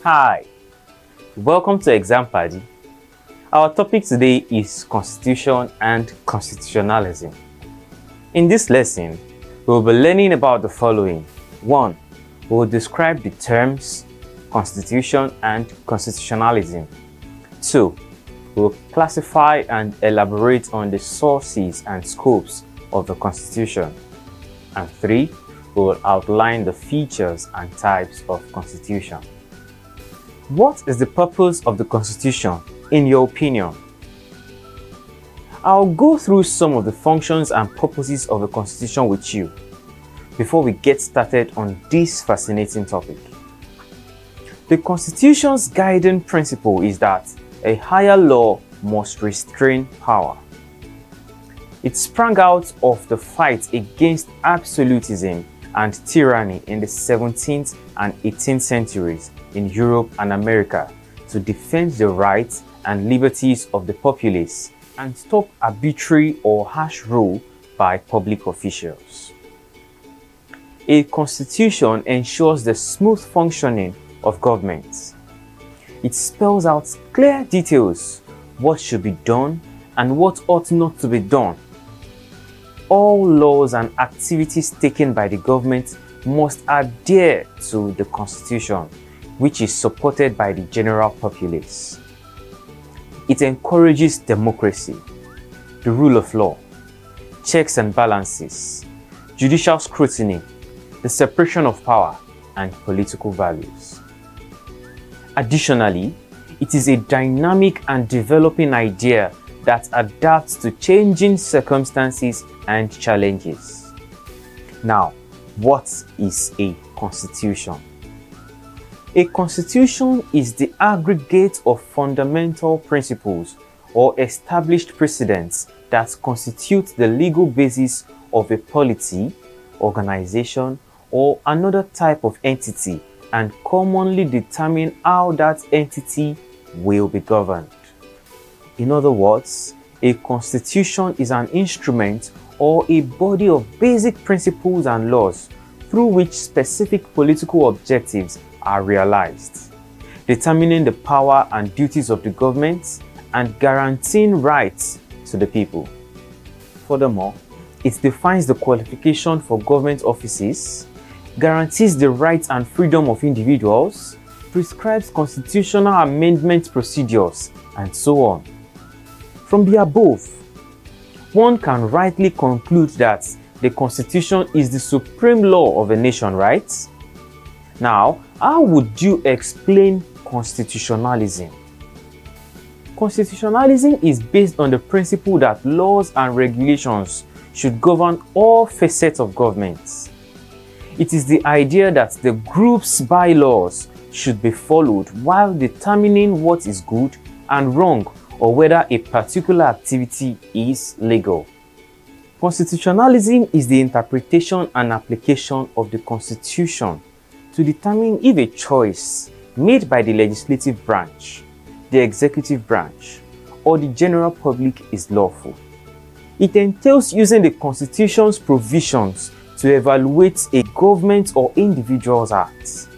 Hi, welcome to ExamPadi. Our topic today is Constitution and Constitutionalism. In this lesson, we will be learning about the following. 1. We will describe the terms Constitution and Constitutionalism. 2. We will classify and elaborate on the sources and scopes of the Constitution. And 3. We will outline the features and types of Constitution. What is the purpose of the Constitution, in your opinion? I'll go through some of the functions and purposes of the Constitution with you before we get started on this fascinating topic. The Constitution's guiding principle is that a higher law must restrain power. It sprang out of the fight against absolutism and tyranny in the 17th and 18th centuries in Europe and America to defend the rights and liberties of the populace and stop arbitrary or harsh rule by public officials. A constitution ensures the smooth functioning of government. It spells out clear details what should be done and what ought not to be done. All laws and activities taken by the government must adhere to the Constitution, which is supported by the general populace. It encourages democracy, the rule of law, checks and balances, judicial scrutiny, the separation of power, and political values. Additionally, it is a dynamic and developing idea that adapts to changing circumstances and challenges. Now, what is a constitution? A constitution is the aggregate of fundamental principles or established precedents that constitute the legal basis of a polity, organization, or another type of entity and commonly determine how that entity will be governed. In other words, a constitution is an instrument or a body of basic principles and laws through which specific political objectives are realized, determining the power and duties of the government and guaranteeing rights to the people. Furthermore, it defines the qualification for government offices, guarantees the rights and freedom of individuals, prescribes constitutional amendment procedures, and so on. From the above, one can rightly conclude that the Constitution is the supreme law of a nation, right? Now, how would you explain constitutionalism? Constitutionalism is based on the principle that laws and regulations should govern all facets of government. It is the idea that the group's bylaws should be followed while determining what is good and wrong or whether a particular activity is legal. Constitutionalism is the interpretation and application of the Constitution to determine if a choice made by the legislative branch, the executive branch, or the general public is lawful. It entails using the Constitution's provisions to evaluate a government or individual's acts.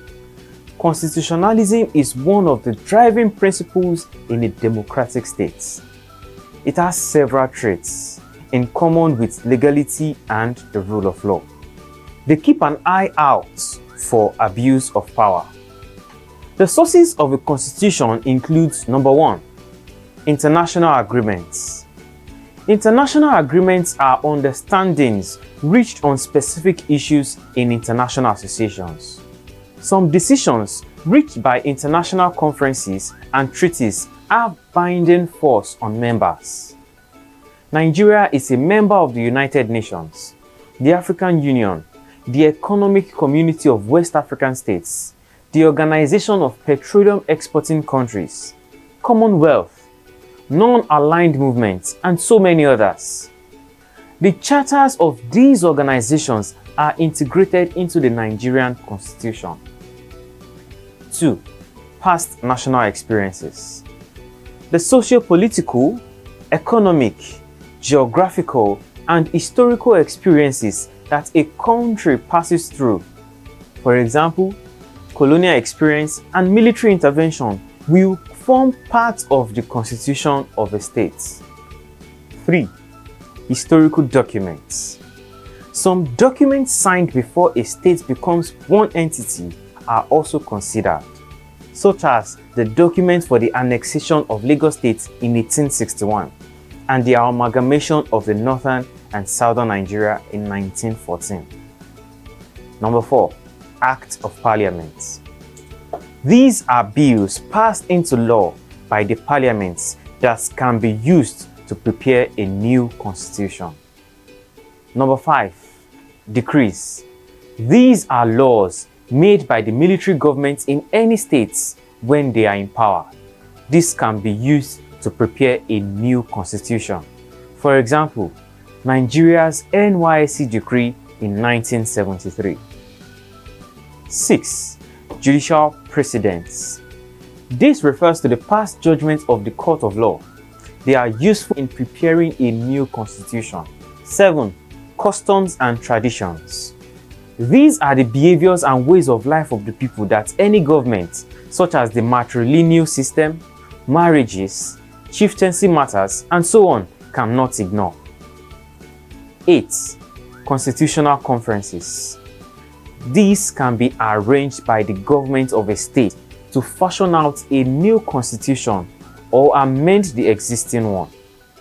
Constitutionalism is one of the driving principles in a democratic state. It has several traits in common with legality and the rule of law. They keep an eye out for abuse of power. The sources of a constitution include: number 1, international agreements. International agreements are understandings reached on specific issues in international associations. Some decisions reached by international conferences and treaties have binding force on members. Nigeria is a member of the United Nations, the African Union, the Economic Community of West African States, the Organization of Petroleum Exporting Countries, Commonwealth, Non-Aligned Movements, and so many others. The charters of these organizations are integrated into the Nigerian Constitution. 2. Past national experiences. The socio-political, economic, geographical, and historical experiences that a country passes through. For example, colonial experience, and military intervention will form part of the constitution of a state. 3. Historical documents. Some documents signed before a state becomes one entity are also considered, such as the document for the annexation of Lagos State in 1861 and the amalgamation of the northern and southern Nigeria in 1914. Number 4. Act of Parliament. These are bills passed into law by the parliaments that can be used to prepare a new constitution. Number 5. Decrees. These are laws made by the military government in any states when they are in power. This can be used to prepare a new constitution. For example, Nigeria's NYSC decree in 1973. 6. Judicial precedents. This refers to the past judgments of the court of law. They are useful in preparing a new constitution. 7. Customs and traditions. These are the behaviors and ways of life of the people that any government, such as the matrilineal system, marriages, chieftaincy matters, and so on, cannot ignore. 8. Constitutional conferences. These can be arranged by the government of a state to fashion out a new constitution or amend the existing one.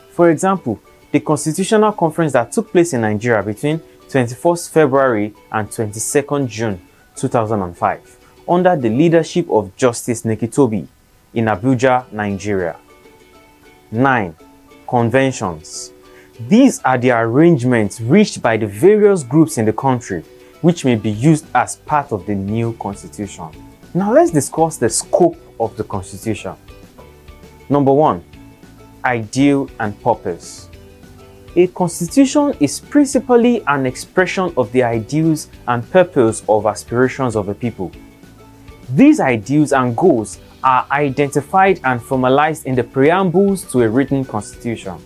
For example, the Constitutional Conference that took place in Nigeria between 21st February and 22nd June 2005 under the leadership of Justice Nekitobi in Abuja, Nigeria. 9. Conventions. These are the arrangements reached by the various groups in the country which may be used as part of the new constitution. Now let's discuss the scope of the constitution. Number 1. Ideal and purpose. A constitution is principally an expression of the ideals and purpose of aspirations of a people. These ideals and goals are identified and formalized in the preambles to a written constitution,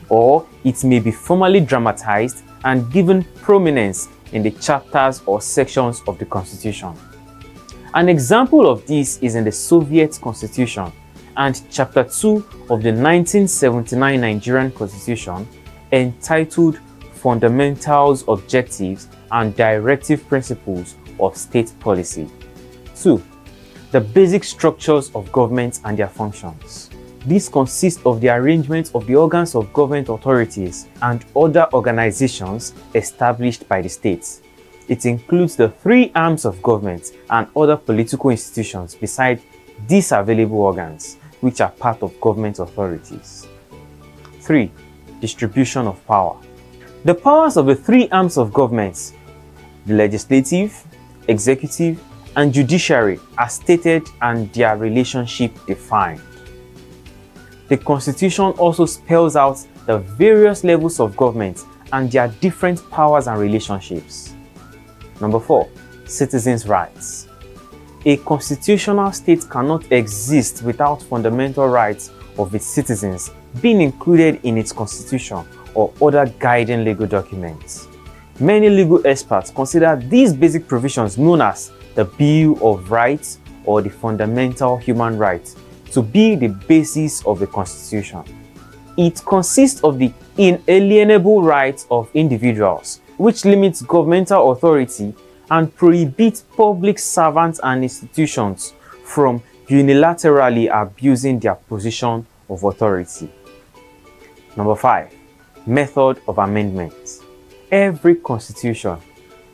or it may be formally dramatized and given prominence in the chapters or sections of the constitution. An example of this is in the Soviet Constitution and Chapter 2 of the 1979 Nigerian Constitution, entitled Fundamentals, Objectives, and Directive Principles of State Policy. 2. The basic structures of government and their functions. These consist of the arrangement of the organs of government authorities and other organizations established by the states. It includes the 3 arms of government and other political institutions besides these available organs, which are part of government authorities. 3. Distribution of power. The powers of the 3 arms of government, the legislative, executive, and judiciary, are stated and their relationship defined. The Constitution also spells out the various levels of government and their different powers and relationships. Number 4. Citizens' rights. A constitutional state cannot exist without fundamental rights of its citizens being included in its constitution or other guiding legal documents. Many legal experts consider these basic provisions, known as the Bill of Rights or the Fundamental Human Rights, to be the basis of the Constitution. It consists of the inalienable rights of individuals, which limits governmental authority and prohibits public servants and institutions from unilaterally abusing their position of authority. Number 5. Method of amendment. Every constitution,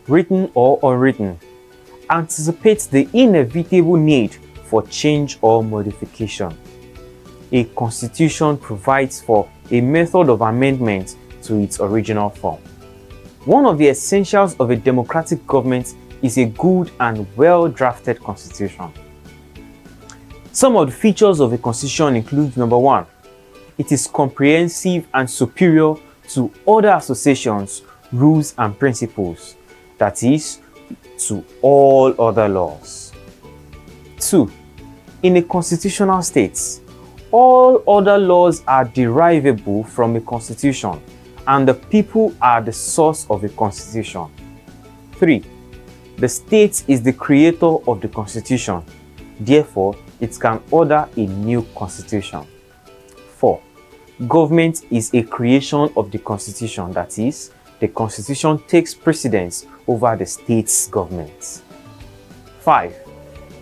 written or unwritten, anticipates the inevitable need for change or modification. A constitution provides for a method of amendment to its original form. One of the essentials of a democratic government is a good and well-drafted constitution. Some of the features of a constitution include: number 1, it is comprehensive and superior to other associations, rules, and principles, that is, to all other laws. 2. In a constitutional state, all other laws are derivable from a constitution, and the people are the source of a constitution. 3. the state is the creator of the constitution. Therefore, it can order a new constitution. 4. Government is a creation of the constitution, that is, the constitution takes precedence over the state's government. 5.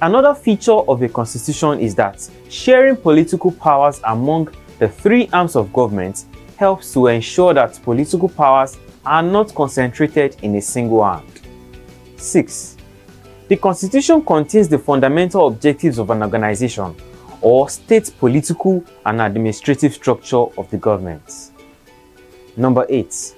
Another feature of a constitution is that sharing political powers among the three arms of government helps to ensure that political powers are not concentrated in a single hand. 6. The Constitution contains the fundamental objectives of an organization or state political and administrative structure of the government. Number 8.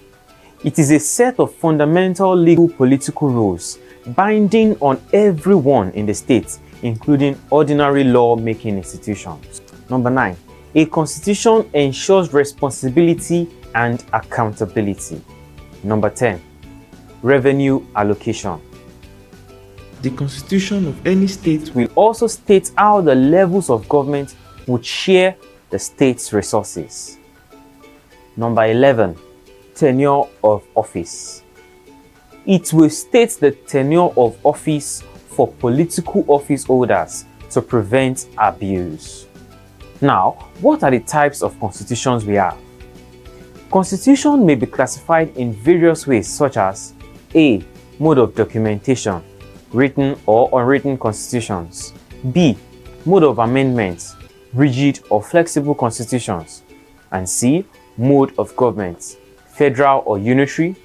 It is a set of fundamental legal political rules binding on everyone in the state, including ordinary law-making institutions. Number 9. A constitution ensures responsibility and accountability. Number 10. Revenue allocation. The constitution of any state will also state how the levels of government would share the state's resources. Number 11. Tenure of office. It will state the tenure of office for political office holders to prevent abuse. Now, what are the types of constitutions we have? Constitution may be classified in various ways, such as A. Mode of documentation, written or unwritten constitutions. B. Mode of amendment, rigid or flexible constitutions. And C. Mode of government, federal or unitary,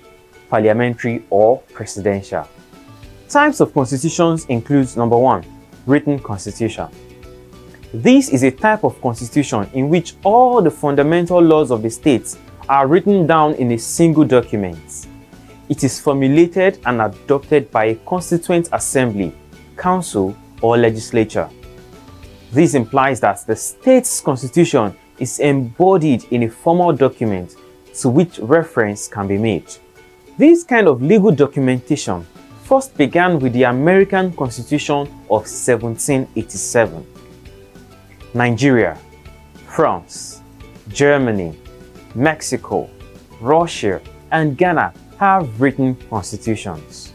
parliamentary or presidential. Types of constitutions include number 1. Written constitution. This is a type of constitution in which all the fundamental laws of the state are written down in a single document. It is formulated and adopted by a constituent assembly, council, or legislature. This implies that the state's constitution is embodied in a formal document to which reference can be made. This kind of legal documentation first began with the American Constitution of 1787. Nigeria, France, Germany, Mexico, Russia, and Ghana have written constitutions.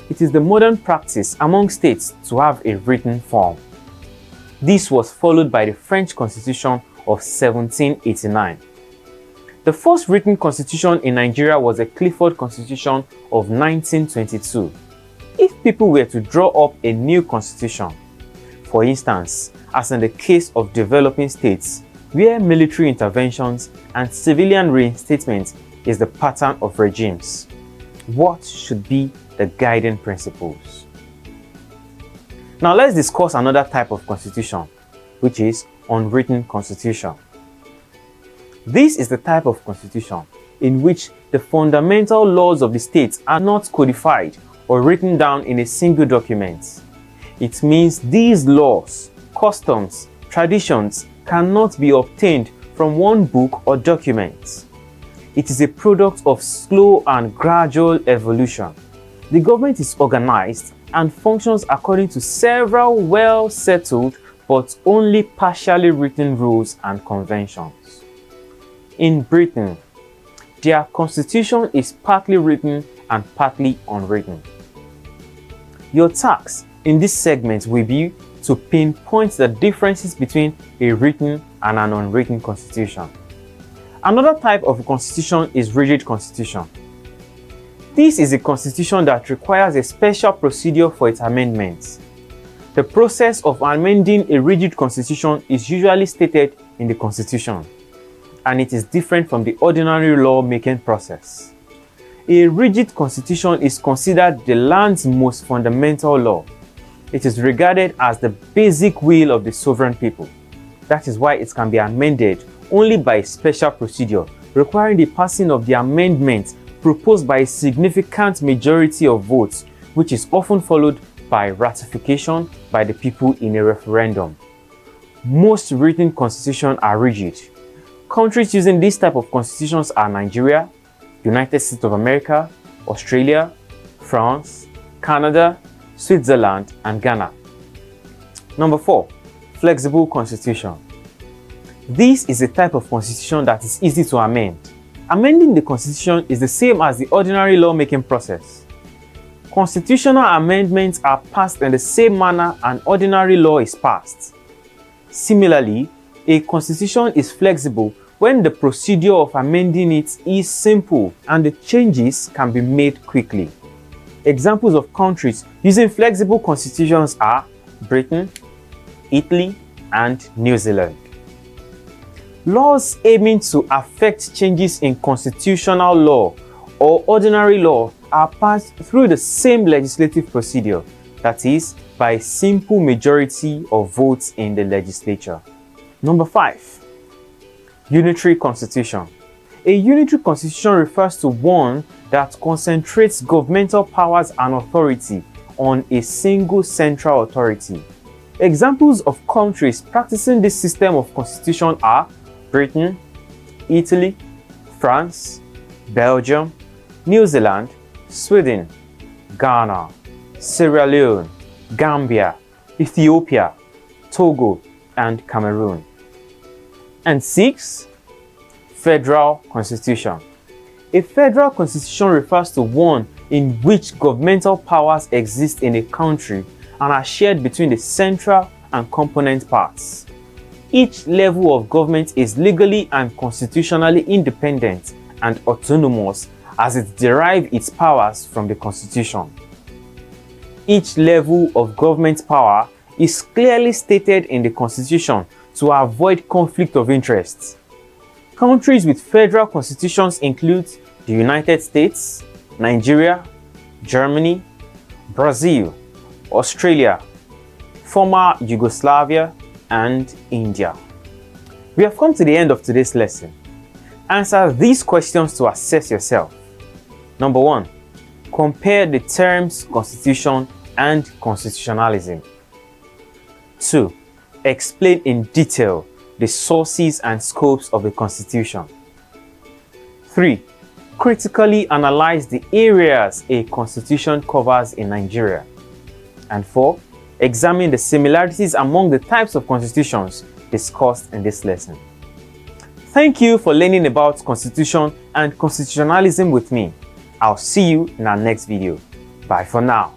It is the modern practice among states to have a written form. This was followed by the French Constitution of 1789. The first written constitution in Nigeria was the Clifford Constitution of 1922. If people were to draw up a new constitution, for instance, as in the case of developing states, where military interventions and civilian reinstatement is the pattern of regimes, what should be the guiding principles? Now let's discuss another type of constitution, which is unwritten constitution. This is the type of constitution in which the fundamental laws of the state are not codified or written down in a single document. It means these laws, customs, traditions cannot be obtained from one book or document. It is a product of slow and gradual evolution. The government is organized and functions according to several well-settled but only partially written rules and conventions. In Britain, their constitution is partly written and partly unwritten. Your task in this segment will be to pinpoint the differences between a written and an unwritten constitution. Another type of constitution is rigid constitution. This is a constitution that requires a special procedure for its amendments. The process of amending a rigid constitution is usually stated in the constitution, and it is different from the ordinary law-making process. A rigid constitution is considered the land's most fundamental law. It is regarded as the basic will of the sovereign people. That is why it can be amended only by a special procedure, requiring the passing of the amendment proposed by a significant majority of votes, which is often followed by ratification by the people in a referendum. Most written constitutions are rigid. Countries using this type of constitutions are Nigeria, United States of America, Australia, France, Canada, Switzerland, and Ghana. Number 4. Flexible constitution. This is a type of constitution that is easy to amend. Amending the constitution is the same as the ordinary lawmaking process. Constitutional amendments are passed in the same manner an ordinary law is passed. Similarly, a constitution is flexible when the procedure of amending it is simple and the changes can be made quickly. Examples of countries using flexible constitutions are Britain, Italy, and New Zealand. Laws aiming to affect changes in constitutional law or ordinary law are passed through the same legislative procedure, that is, by a simple majority of votes in the legislature. Number 5. Unitary Constitution. A unitary constitution refers to one that concentrates governmental powers and authority on a single central authority. Examples of countries practicing this system of constitution are Britain, Italy, France, Belgium, New Zealand, Sweden, Ghana, Sierra Leone, Gambia, Ethiopia, Togo, and Cameroon. And 6. Federal Constitution. A federal constitution refers to one in which governmental powers exist in a country and are shared between the central and component parts. Each level of government is legally and constitutionally independent and autonomous as it derives its powers from the Constitution. Each level of government power is clearly stated in the Constitution to avoid conflict of interests. Countries with federal constitutions include the United States, Nigeria, Germany, Brazil, Australia, former Yugoslavia, and India. We have come to the end of today's lesson. Answer these questions to assess yourself. Number 1. Compare the terms constitution and constitutionalism. 2. Explain in detail the sources and scopes of the Constitution. 3. Critically analyze the areas a constitution covers in Nigeria. And 4. Examine the similarities among the types of constitutions discussed in this lesson. Thank you for learning about Constitution and Constitutionalism with me. I'll see you in our next video. Bye for now.